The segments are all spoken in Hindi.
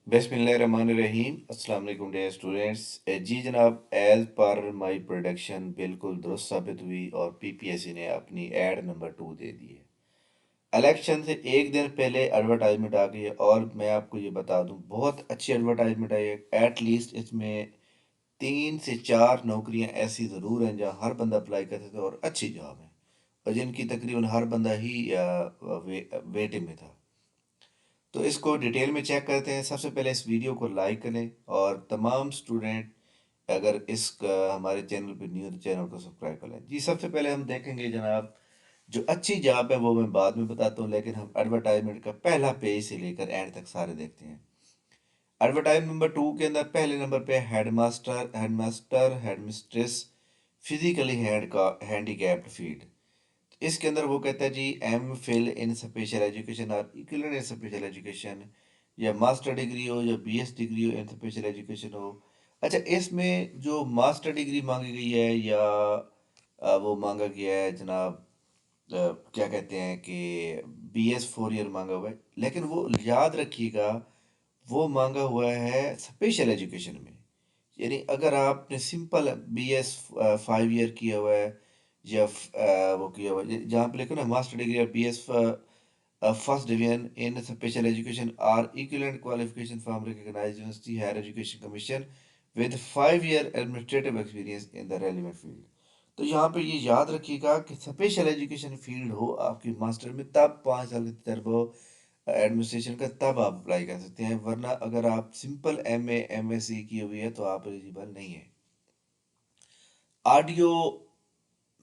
बिस्मिल्लाहिर्रहमानिर्रहीम। अस्सलाम वालेकुम डियर स्टूडेंट्स। जी जनाब, एज पर माय प्रोडक्शन बिल्कुल दुरुस्त साबित हुई और पीपीएससी ने अपनी एड नंबर 2 दे दी है। इलेक्शन से एक दिन पहले एडवर्टाइजमेंट आ गई है और मैं आपको ये बता दूं, बहुत अच्छी एडवर्टाइजमेंट आई है। एट लीस्ट इसमें 3 से 4 नौकरियां ऐसी ज़रूर हैं जहां हर बंदा अप्लाई कर सकता है और अच्छी जॉब है, और जिनकी तकरीबन हर बंदा ही वेटिंग में था। तो इसको डिटेल में चेक करते हैं। सबसे पहले इस वीडियो को लाइक करें और तमाम स्टूडेंट अगर हमारे चैनल पे न्यू है तो चैनल को सब्सक्राइब कर लें। जी, सबसे पहले हम देखेंगे जनाब, जो अच्छी जॉब है वो मैं बाद में बताता हूँ, लेकिन हम एडवर्टाइजमेंट का पहला पेज से लेकर एंड तक सारे देखते हैं। एडवर्टाइजमेंट नंबर 2 के अंदर पहले नंबर पे हेडमिस्ट्रेस फिजिकली हैंडीकैप्ड फील्ड। इसके अंदर वो कहता है जी, M Phil in special education और इक्विवेलेंट इन स्पेशल एजुकेशन, या मास्टर डिग्री हो या बीएस डिग्री हो इन स्पेशल एजुकेशन हो। अच्छा, इसमें जो मास्टर डिग्री मांगी गई है या वो मांगा गया है जनाब, क्या कहते हैं कि BS 4 ईयर मांगा हुआ है, लेकिन वो याद रखिएगा, वो मांगा हुआ है स्पेशल एजुकेशन में। यानी अगर आपने सिंपल BS 5 ईयर किया हुआ है या वो किया हुआ है, जहाँ पे लिखो ना मास्टर डिग्री और BS first division in special education or equivalent qualification from recognised university higher education commission with 5 year administrative experience in the relevant field. तो यहाँ पे ये याद रखिएगा कि स्पेशल एजुकेशन फील्ड हो आपकी मास्टर में, तब 5 साल का तजर्बा हो एडमिनिस्ट्रेशन का, तब आप अप्लाई कर सकते हैं। वरना अगर आप सिंपल MA MSc की हुई है तो आप एलिजिबल नहीं है। ऑडियो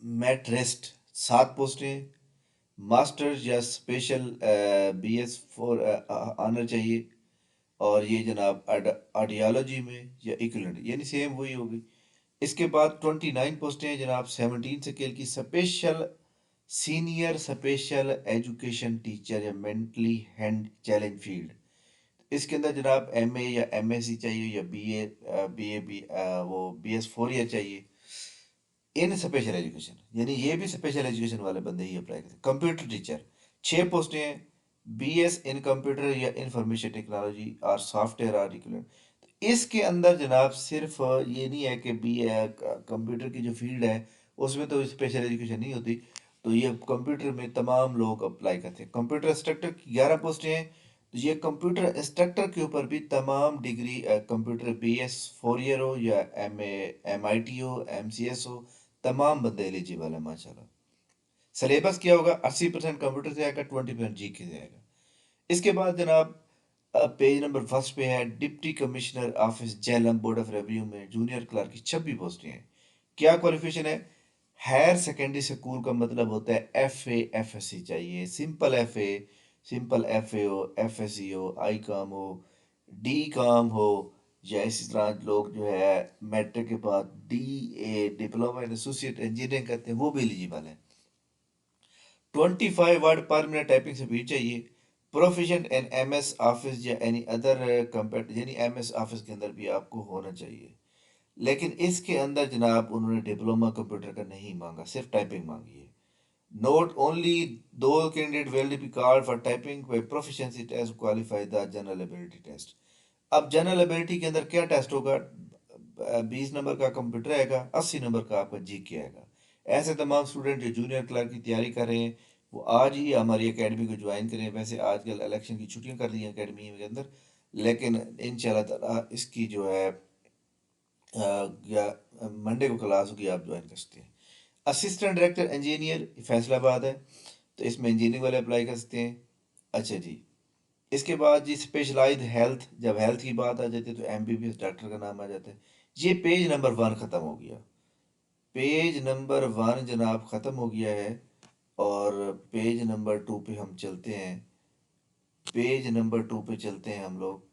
मेट्रिस्ट 7 पोस्टें, मास्टर्स या स्पेशल BS 4 आना चाहिए। और ये जनाब आर्डियोलॉजी में या इक्विवेलेंट, यानी सेम वही होगी। इसके बाद 29 पोस्टें हैं जनाब 17 स्केल की special senior special education teacher या मेंटली हैंड चैलेंज फील्ड। इसके अंदर जनाब MA या MSc चाहिए या BA वो BS 4 ईयर चाहिए इन स्पेशल एजुकेशन, यानी ये भी स्पेशल एजुकेशन वाले बंदे ही अप्लाई करते हैं। कंप्यूटर टीचर 6 पोस्टें हैं, BS इन कंप्यूटर या इंफॉर्मेशन टेक्नोलॉजी और सॉफ्टवेयर आर इक्विवेलेंट। इसके अंदर जनाब सिर्फ ये नहीं है कि बी कंप्यूटर की जो फील्ड है उसमें तो स्पेशल एजुकेशन नहीं होती, तो ये कंप्यूटर में तमाम लोग अप्लाई करते हैं। कंप्यूटर इंस्ट्रक्टर की 11 पोस्टें हैं, तो ये कंप्यूटर इंस्ट्रक्टर के ऊपर भी तमाम डिग्री, कंप्यूटर BS 4 ईयर हो या MIT हो MCS हो, तमाम बंदे एलिजिबल है माशाल्लाह। सिलेबस क्या होगा? 80% कंप्यूटर से आएगा, 20% GK से आएगा। इसके बाद जनाब पेज नंबर फर्स्ट पे है deputy commissioner office Jhelum board of revenue में जूनियर क्लर्क की 26 पोस्टें हैं। क्या क्वालिफिकेशन है? हायर सेकेंडरी स्कूल का मतलब होता है FA FSC चाहिए, सिंपल FA हो, FSC हो, I Com हो, D Com हो, या इसी तरह लोग जो है मैट्रिक के बाद DA diploma in associate engineering करते हैं, वो भी एलिजिबल है। 25 वर्ड पर मिनट टाइपिंग स्पीड चाहिए। प्रोफिशिएंट इन MS ऑफिस या एनी अदर कंप्यूटर, यानी MS ऑफिस के अंदर भी आपको होना चाहिए। लेकिन इसके अंदर जनाब उन्होंने डिप्लोमा कंप्यूटर का नहीं मांगा, सिर्फ टाइपिंग मांगी है। Note only two candidate will be called for typing by proficiency test qualify the general ability test. अब जनरल एबिलिटी के अंदर क्या टेस्ट होगा? 20 नंबर का कंप्यूटर आएगा, 80 नंबर का आपका GK आएगा। ऐसे तमाम स्टूडेंट जो जूनियर क्लर्क की तैयारी कर रहे हैं वो आज ही हमारी एकेडमी को ज्वाइन करें। वैसे आजकल इलेक्शन की छुट्टियां कर दी हैं एकेडमी के अंदर, लेकिन इंशाल्लाह ताला इसकी जो है या मंडे को क्लास होगी, आप ज्वाइन कर सकते हैं। असिस्टेंट डायरेक्टर इंजीनियर फैसलाबाद है, तो इसमें इंजीनियरिंग वाले अप्लाई कर सकते हैं। अच्छा जी, इसके बाद जी स्पेशलाइज्ड हेल्थ, जब हेल्थ की बात आ जाती है तो MBBS डॉक्टर का नाम आ जाता है। ये पेज नंबर 1 ख़त्म हो गया। पेज नंबर 1 जनाब ख़त्म हो गया है, और पेज नंबर 2 पे हम चलते हैं। पेज नंबर 2 पे चलते हैं हम लोग।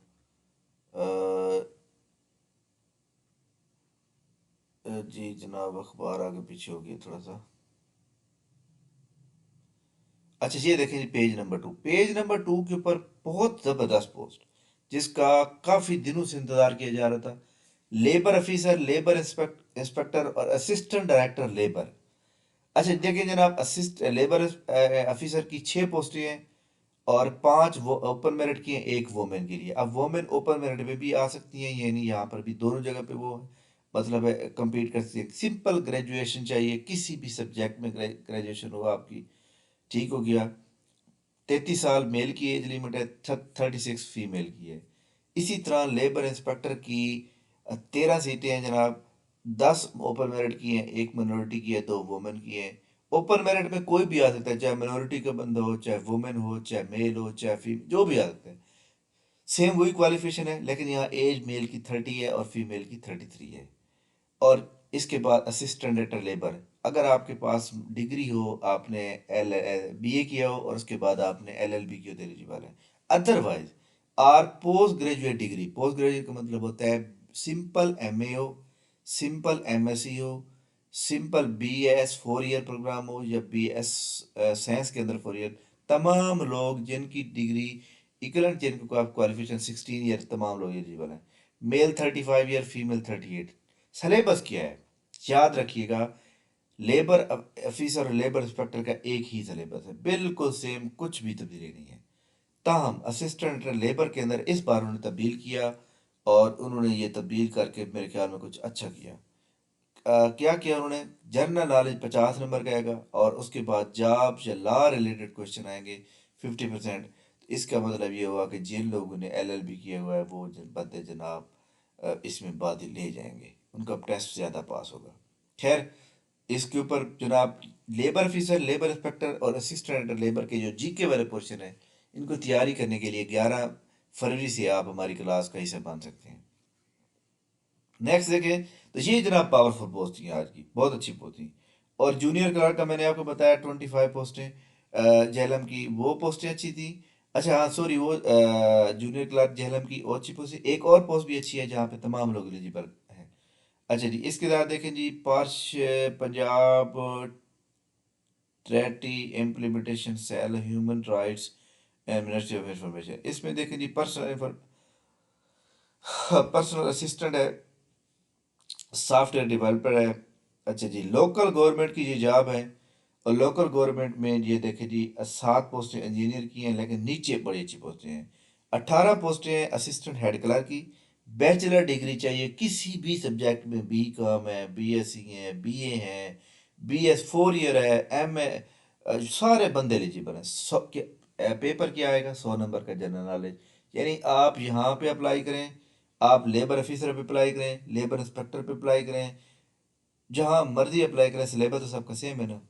जी जनाब, अखबार आगे पीछे हो गया थोड़ा सा। अच्छा, ये देखें जी पेज नंबर 2 के ऊपर बहुत ज़बरदस्त पोस्ट, जिसका काफ़ी दिनों से इंतज़ार किया जा रहा था। लेबर ऑफिसर, लेबर इंस्पेक्टर और असिस्टेंट डायरेक्टर लेबर। अच्छा देखिए जनाब, असिस्ट लेबर ऑफिसर की 6 पोस्टें हैं, और 5 वो ओपन मेरिट की हैं, एक वोमेन के लिए। अब वोमेन ओपन मेरिट में भी आ सकती हैं, ये नहीं, यहाँ पर भी दोनों जगह पे वो मतलब है compete कर सकती है। सिंपल ग्रेजुएशन चाहिए, किसी भी सब्जेक्ट में ग्रेजुएशन हो आपकी, ठीक हो गया। 33 साल मेल की एज लिमिट है, 36 फीमेल की है। इसी तरह लेबर इंस्पेक्टर की 13 सीटें हैं जनाब। 10 ओपन मेरिट की हैं, एक मिनोरिटी की है, दो वुमेन की हैं। ओपन मेरिट में कोई भी आ सकता है, चाहे मिनोरिटी का बंदा हो, चाहे वुमेन हो, चाहे मेल हो, चाहे फीमेल, जो भी आ सकता है। सेम वही क्वालिफिकेशन है, लेकिन यहाँ एज मेल की 30 है और फीमेल की 33 है। और इसके बाद असिस्टेंट डायरेक्टर लेबर, अगर आपके पास डिग्री हो, आपने एल बीए किया हो और उसके बाद आपने एलएलबी की हो तो एलिजिबल है। Otherwise R post graduate degree, post graduate का मतलब होता है सिंपल एमए हो, सिंपल एमएससी हो, सिंपल बीएस 4 ईयर प्रोग्राम हो, या बीएस साइंस के अंदर 4 ईयर। तमाम लोग जिनकी डिग्री इक्वलेंट, जिनको आप क्वालिफिकेशन 16 ईयर, तमाम लोग एलिजिबल हैं। Mail 35 year, female 38। सलेबस क्या है, याद रखिएगा, लेबर ऑफिसर और लेबर इंस्पेक्टर का एक ही सलेबस है, बिल्कुल सेम, कुछ भी तब्दीली नहीं है। ताहम असिस्टेंट लेबर के अंदर इस बार उन्होंने तब्दील किया, और उन्होंने ये तब्दील करके मेरे ख्याल में कुछ अच्छा किया। क्या किया उन्होंने, जनरल नॉलेज 50 नंबर का आएगा, और उसके बाद जॉब या लॉ रिलेटेड क्वेश्चन आएंगे 50%। इसका मतलब ये हुआ कि जिन लोगों ने एलएलबी किया हुआ है वो बंदे जनाब इसमें बाद ले जाएंगे, उनका टेस्ट ज़्यादा पास होगा। खैर, इसके ऊपर जनाब लेबर ऑफिसर, लेबर इंस्पेक्टर और असिस्टेंट लेबर के जो जीके वाले क्वेश्चन है, इनको तैयारी करने के लिए 11 फरवरी से आप हमारी क्लास का हिस्सा बन सकते हैं। नेक्स्ट देखें तो ये जनाब पावरफुल पोस्ट थी आज की, बहुत अच्छी पोस्ट थी। और जूनियर क्लर्क का मैंने आपको बताया 25 पोस्टें, जेएलएम की वो पोस्टें अच्छी थी। अच्छा हाँ सॉरी, वो जूनियर क्लर्क जेएलएम की और अच्छी पोस्ट, एक और पोस्ट भी अच्छी है जहाँ पे तमाम लोग एलिजिबल हैं। अच्छा जी, इसके साथ देखें जी, पार्श Punjab treaty implementation cell human rights and ministry of information, इसमें देखें जी पर्सनल असिस्टेंट है, सॉफ्टवेयर डेवलपर है। अच्छा जी, लोकल गवर्नमेंट की ये जॉब है, और लोकल गवर्नमेंट में ये देखें जी 7 पोस्टें इंजीनियर की हैं, लेकिन नीचे बड़ी अच्छी पोस्टें हैं। 18 पोस्टें हैं असिस्टेंट हेड क्लर्क की। बैचलर डिग्री चाहिए किसी भी सब्जेक्ट में, बी कॉम है, बीएससी है, बीए है, बीएस 4 ईयर है, एमए, सारे बंदे एलिजिबल हैं। पेपर क्या आएगा, 100 नंबर का जनरल नॉलेज। यानी आप यहाँ पे अप्लाई करें, आप लेबर ऑफिसर पे अप्लाई करें, लेबर इंस्पेक्टर पे अप्लाई करें, जहाँ मर्जी अप्लाई करें, सिलेबस तो सबका सेम है ना।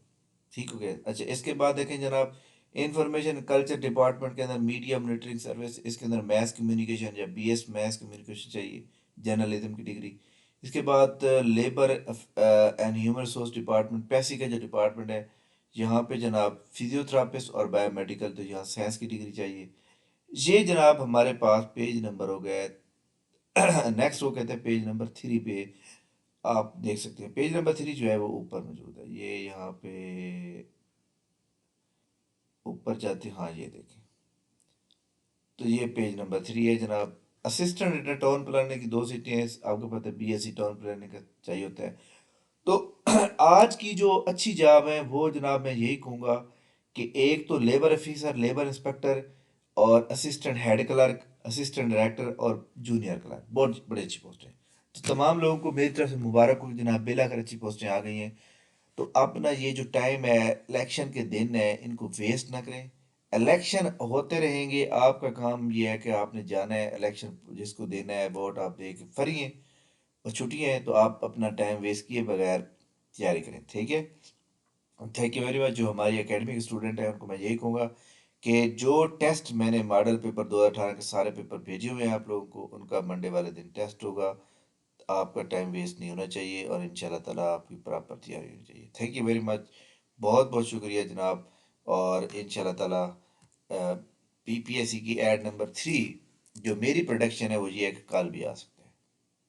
ठीक हो गया। अच्छा, इसके बाद देखें जनाब, इंफॉर्मेशन कल्चर डिपार्टमेंट के अंदर मीडिया मॉनिटरिंग सर्विस, इसके अंदर मैस कम्युनिकेशन या बीएस मैस कम्युनिकेशन चाहिए, जर्नलिज्म की डिग्री। इसके बाद labour and human resource department, पैसे का जो डिपार्टमेंट है, यहाँ पे जनाब फिजियोथेरापिस्ट और बायोमेडिकल, तो यहाँ साइंस की डिग्री चाहिए। ये जनाब हमारे पास पेज नंबर हो गया है। नेक्स्ट वो कहते हैं पेज नंबर 3 पे आप देख सकते हैं। पेज नंबर 3 जो है वो ऊपर मौजूद है, ये यहाँ पे ऊपर जाते हैं, हाँ ये देखें, तो ये पेज नंबर 3 है जनाब। असिस्टेंट एडिटर टाउन प्लानिंग की 2 सीटें हैं, आपको पता है बीएससी टाउन प्लानिंग का चाहिए होता है। तो आज की जो अच्छी जॉब है वो जनाब मैं यही कहूँगा कि एक तो लेबर ऑफिसर, लेबर इंस्पेक्टर, और assistant head clerk, assistant director और जूनियर क्लर्क, बहुत बड़ी अच्छी पोस्ट है। तो तमाम लोगों को मेरी तरफ से मुबारक हो जनाब, बेलाकर अच्छी पोस्टें आ गई हैं। तो अपना ये जो टाइम है, इलेक्शन के दिन है, इनको वेस्ट ना करें। इलेक्शन होते रहेंगे, आपका काम ये है कि आपने जाना है इलेक्शन, जिसको देना है वोट आप दे के फ्री हैं, और छुट्टियां हैं, तो आप अपना टाइम वेस्ट किए बगैर तैयारी करें, ठीक है। Thank you very much. जो हमारी एकेडमिक स्टूडेंट हैं उनको मैं यही कहूँगा कि जो टेस्ट मैंने मॉडल पेपर 2018 के सारे पेपर भेजे हुए हैं आप लोगों को, उनका मंडे वाले दिन टेस्ट होगा। आपका टाइम वेस्ट नहीं होना चाहिए, और इंशाल्लाह ताला आपकी प्रॉपर तैयारी होनी चाहिए। थैंक यू वेरी मच, बहुत बहुत शुक्रिया जनाब। और इंशाल्लाह ताला पीपीएससी की ऐड नंबर 3, जो मेरी प्रोडक्शन है वो ये है कि कल भी आ सकते हैं।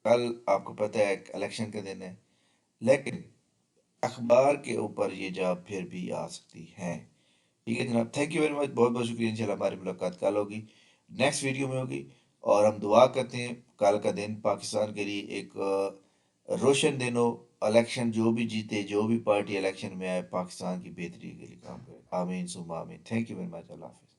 कल आपको पता है इलेक्शन का दिन है, लेकिन अखबार के ऊपर ये जॉब फिर भी आ सकती हैं। ठीक है जनाब, थैंक यू वेरी मच, बहुत बहुत शुक्रिया। इंशाल्लाह हमारी मुलाकात कल होगी, नेक्स्ट वीडियो में होगी। और हम दुआ करते हैं कल का दिन पाकिस्तान के लिए एक रोशन दिन हो। इलेक्शन जो भी जीते, जो भी पार्टी इलेक्शन में आए, पाकिस्तान की बेहतरी के लिए काम करे। आमीन सुम्मा आमीन। थैंक यू वेरी मच, अल्लाह हाफिज़।